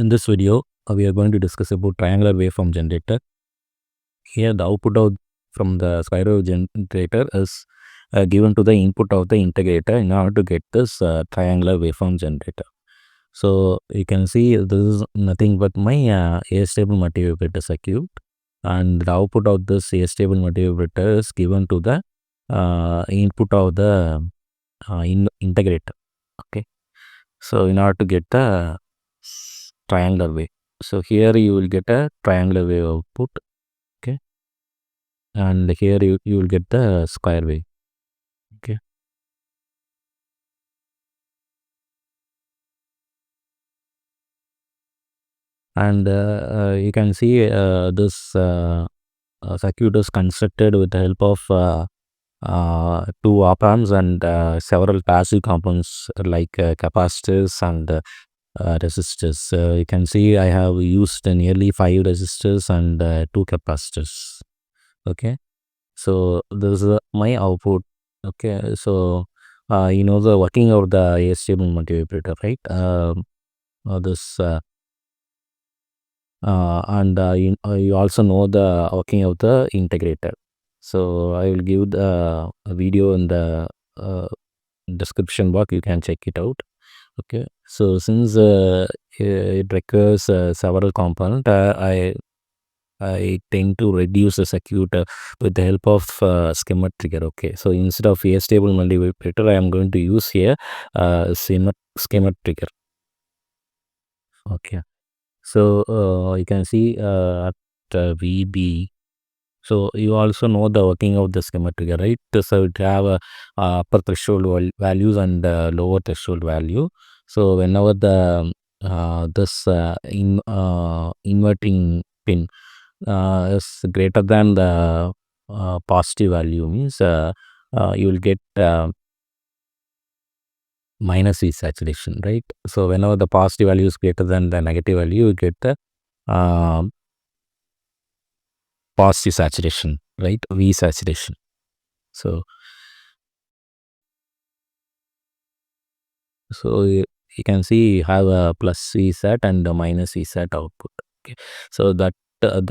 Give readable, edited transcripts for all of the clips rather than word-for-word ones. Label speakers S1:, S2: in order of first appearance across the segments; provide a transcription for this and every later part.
S1: In this video, we are going to discuss about triangular waveform generator. Here, the output from the square wave generator is given to the input of the integrator in order to get this triangular waveform generator. So you can see this is nothing but my astable multivibrator circuit, and the output of this astable multivibrator is given to the input of the integrator. Okay, so in order to get the triangular wave, so here you will get a triangular wave output. Okay, and here you will get the square wave. Okay, and you can see this circuit is constructed with the help of two op amps and several passive components like capacitors and resistors. You can see I have used nearly 5 resistors and 2 capacitors. Okay, so this is my output. Okay, so you know the working of the astable multivibrator, right? This and you also know the working of the integrator. So I will give the video in the description box. You can check it out. Okay, so since it requires several components, I tend to reduce the circuit with the help of schema trigger. Okay, so instead of astable multivibrator, I am going to use here schema trigger. Okay, so you can see at VB. So you also know the working of the schema trigger, right? So it have a upper threshold values and lower threshold value. So whenever the this inverting pin is greater than the positive value, means you will get minus V saturation, right? So whenever the positive value is greater than the negative value, you get the uh, positive saturation, right? V saturation. So you can see you have a plus V sat and a minus V sat output. Okay, so that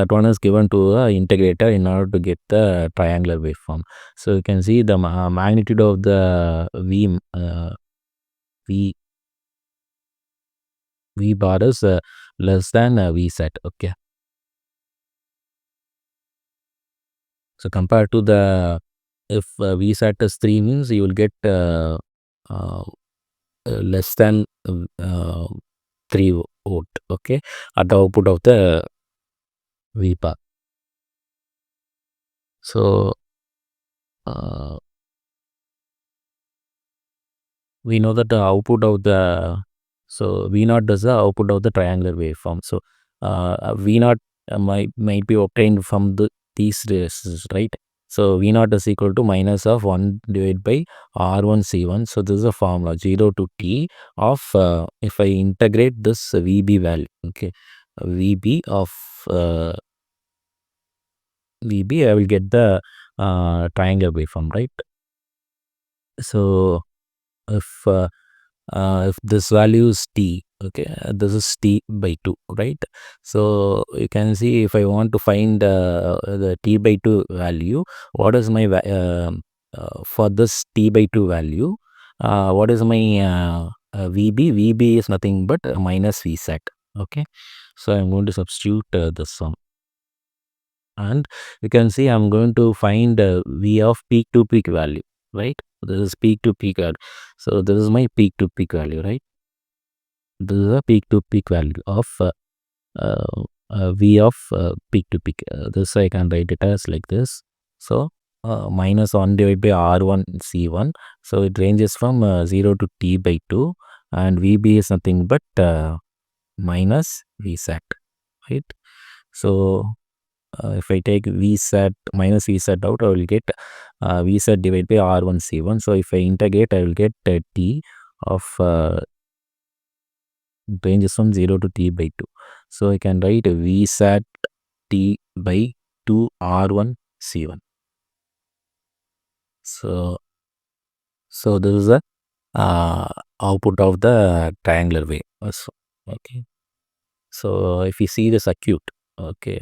S1: one is given to a integrator in order to get the triangular waveform. So you can see the magnitude of the V V bar is less than V sat. Okay, so compared to the, if V sat is 3, means you will get uh, less than 3 volt. Okay, at the output of the V bar. So we know that the output of the, so V naught is the output of the triangular waveform. So V naught might be obtained from these resistors, right? So V naught is equal to minus of 1 divided by R1 C1. So this is a formula 0 to T of if I integrate this VB value. Okay, VB of VB, I will get the triangular waveform, right? So if this value is T, okay, this is T by 2, right? So you can see if I want to find the T by 2 value, what is my for this T by 2 value, what is my VB? VB is nothing but minus V sat. Okay, so I'm going to substitute this one, and you can see I'm going to find V of peak to peak value, right? This is peak to peak value. So this is my peak to peak value, right? This is a peak to peak value of V of peak to peak. This I can write it as like this. So minus 1 divided by R1 C1. So it ranges from 0 to T by 2, and VB is nothing but minus V sat, right? So if I take V sat minus V sat out, I will get V sat divided by R1 C1. So if I integrate, I will get T of ranges from 0 to T by 2. So I can write V sat T by 2 R1 C1. So this is the output of the triangular wave. Okay. So if you see the circuit, okay,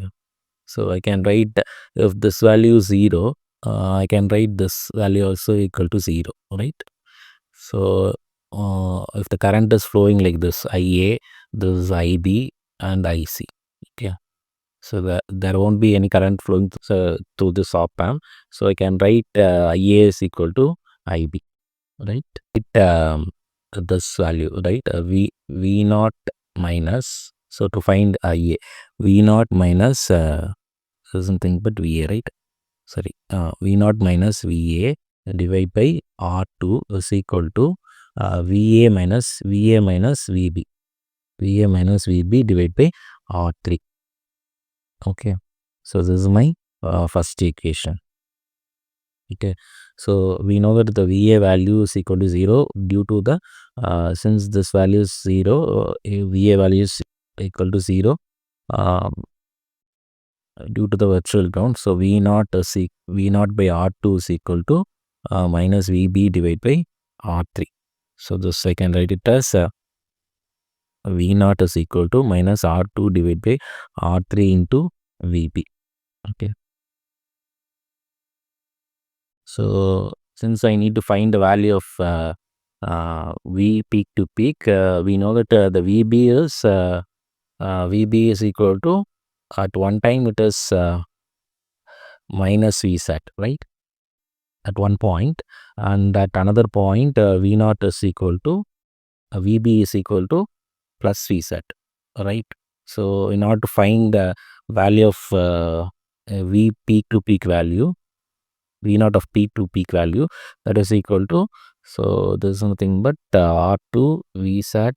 S1: so I can write if this value is 0, I can write this value also equal to 0, right? So if the current is flowing like this, IA, this is IB and IC, okay. So there won't be any current flowing through this op amp. So I can write IA is equal to IB, right? This value, right? V naught minus. So to find IA, V naught minus something but VA, right? Sorry, V naught minus VA divided by R2 is equal to VA minus VB. VA minus VB divided by R3. Okay, so this is my first equation. Okay, so we know that the VA value is equal to 0 due to the since this value is 0, VA value is equal to 0 due to the virtual ground. So V naught by R2 is equal to minus VB divided by R3. So this I can write it as V naught is equal to minus R2 divided by R3 into VB. Okay. So since I need to find the value of V peak to peak, we know that the VB is equal to at one time it is minus Vsat, right? At one point, and at another point V naught is equal to VB is equal to plus Vsat, right? So in order to find the value of V peak to peak value, V naught of peak to peak value, that is equal to, so this is nothing but R2 Vsat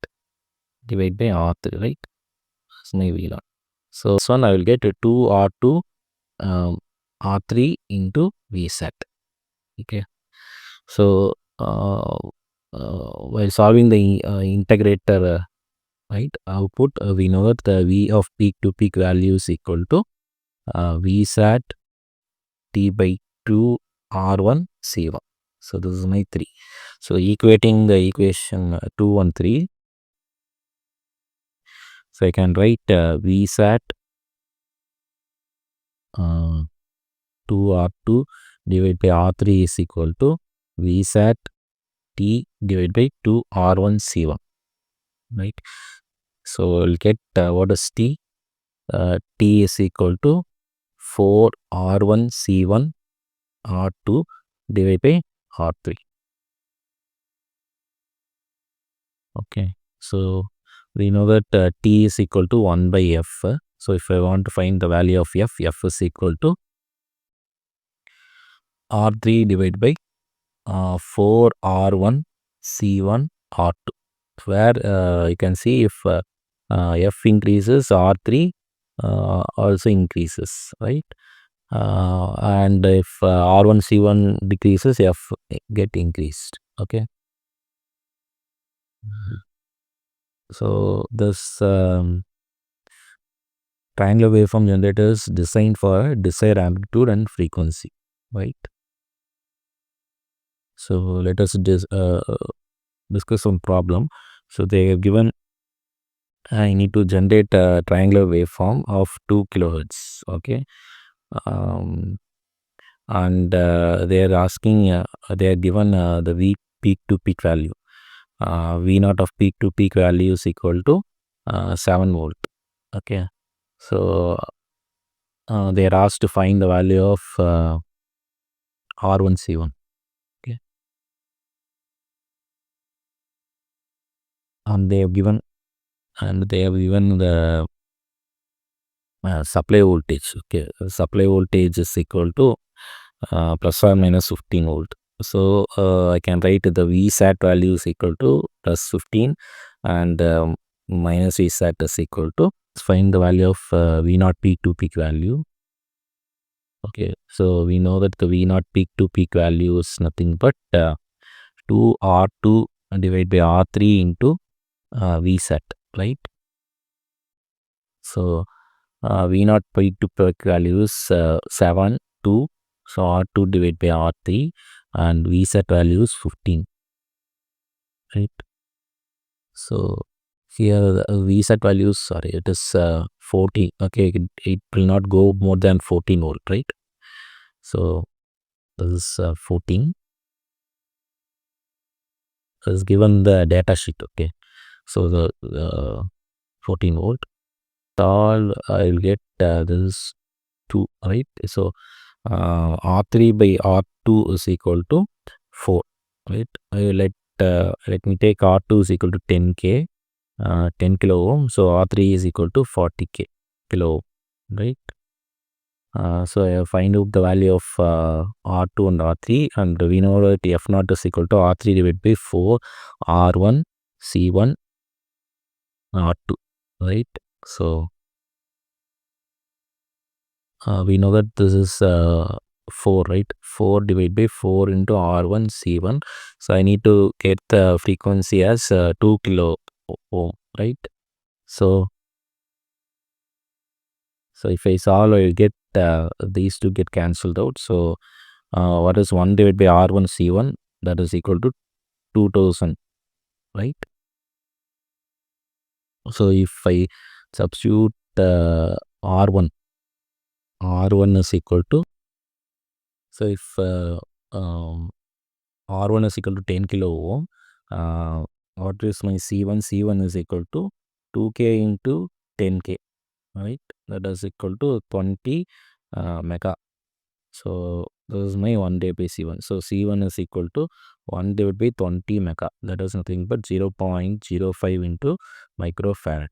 S1: divided by R3, right? That's my V naught. So this one I will get 2 R2 R3 into Vsat. Okay. So while solving the integrator right output, we know that the V of peak to peak value is equal to Vsat T by 2 R1 C1. So this is my 3. So equating the equation 2 and 3. So I can write Vsat 2R2 divided by R3 is equal to Vsat T divided by 2 R1 C1, right? So we'll get what is T? T is equal to 4 R1 C1 R2 divided by R3. Okay, so we know that T is equal to 1 by F. So if I want to find the value of F is equal to R3 divided by 4 R1 C1 R2, where you can see if F increases, R3 also increases, right? And if R1 C1 decreases, F get increased. Okay. So this triangular waveform generator is designed for desired amplitude and frequency, right? So let us discuss some problem. So they have given I need to generate a triangular waveform of 2 kilohertz. Okay. And they are asking, they are given the V peak to peak value. V naught of peak to peak value is equal to 7 volt. Okay. So they are asked to find the value of R1 C1. Okay. And they have given the supply voltage. Okay. Supply voltage is equal to plus or minus 15 volt. So I can write the Vsat value is equal to plus 15 and minus Vsat is equal to, find the value of V naught peak to peak value. Okay, so we know that the V naught peak to peak value is nothing but 2 R2 divided by R3 into Vsat, right? So V naught peak to peak value is 7, 2. So R2 divided by R3 and Vsat value is 15, right? So here the VSAT values, sorry, it is 40. Okay, it will not go more than 14 volt, right? So this is 14. This is given the data sheet. Okay, so the 14 volt. All I'll get this is 2, right? So R3 by R2 is equal to 4, right? Let me take R2 is equal to 10K, 10 kilo ohm. So R3 is equal to 40K kilo ohm, right? So I find out the value of R2 and R3, and we know that F0 is equal to R3 divided by 4 R1 C1 R2, right? So we know that this is 4, right? 4 divided by 4 into R1 C1. So I need to get the frequency as 2 kilo ohm, right? So if I solve, I will get these two get cancelled out. So what is 1 divided by R1 C1? That is equal to 2000, right? So if I substitute R1 is equal to, so if R1 is equal to 10 kilo ohm, what is my C1? C1 is equal to 2K into 10K, right? That is equal to 20 mega. So this is my 1 day by C1. So C1 is equal to 1 divided by 20 mega. That is nothing but 0.05 into microfarad.